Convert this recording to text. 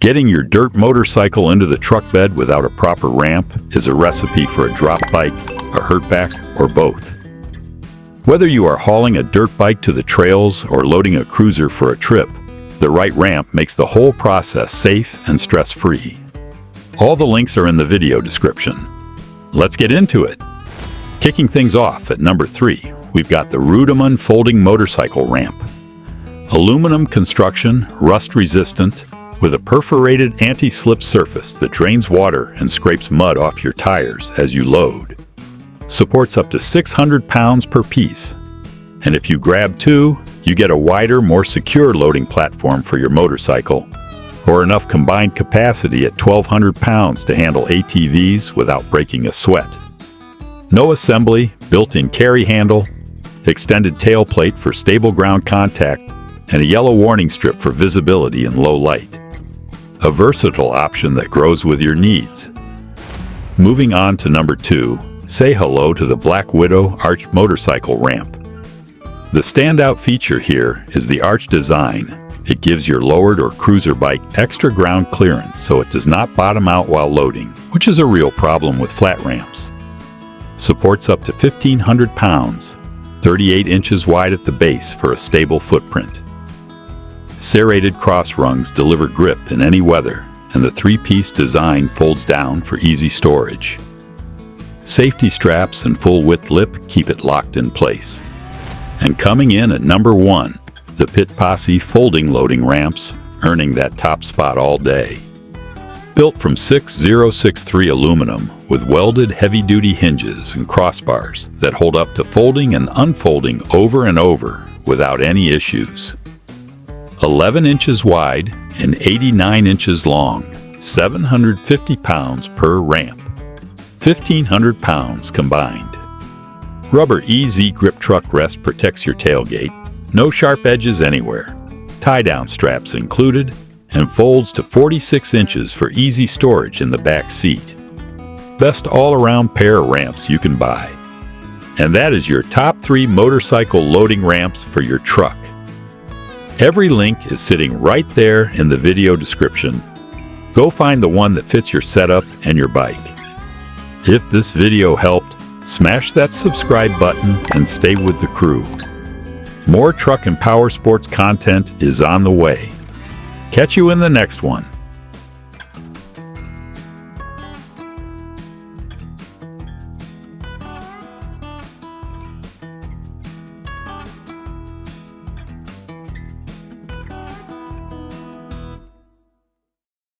Getting your dirt motorcycle into the truck bed without a proper ramp is a recipe for a drop bike, a hurtback, or both. Whether you are hauling a dirt bike to the trails or loading a cruiser for a trip, the right ramp makes the whole process safe and stress-free. All the links are in the video description. Let's get into it. Kicking things off at number 3, we've got the Ruedamann folding motorcycle ramp. Aluminum construction, rust-resistant, with a perforated anti-slip surface that drains water and scrapes mud off your tires as you load. Supports up to 600 pounds per piece. And if you grab 2, you get a wider, more secure loading platform for your motorcycle, or enough combined capacity at 1,200 pounds to handle ATVs without breaking a sweat. No assembly, built-in carry handle, extended tailplate for stable ground contact, and a yellow warning strip for visibility in low light. A versatile option that grows with your needs. Moving on to number 2, say hello to the Black Widow arched motorcycle ramp. The standout feature here is the arch design. It gives your lowered or cruiser bike extra ground clearance so it does not bottom out while loading, which is a real problem with flat ramps. Supports up to 1,500 pounds, 38 inches wide at the base for a stable footprint. Serrated cross rungs deliver grip in any weather, and the 3-piece design folds down for easy storage. Safety straps and full-width lip keep it locked in place. And coming in at number 1, the Pit Posse folding loading ramps, earning that top spot all day. Built from 6063 aluminum with welded heavy-duty hinges and crossbars that hold up to folding and unfolding over and over without any issues. 11 inches wide and 89 inches long, 750 pounds per ramp, 1,500 pounds combined. Rubber EZ grip truck rest protects your tailgate, no sharp edges anywhere, tie-down straps included, and folds to 46 inches for easy storage in the back seat. Best all-around pair of ramps you can buy. And that is your top 3 motorcycle loading ramps for your truck. Every link is sitting right there in the video description. Go find the one that fits your setup and your bike. If this video helped, smash that subscribe button and stay with the crew. More truck and power sports content is on the way. Catch you in the next one.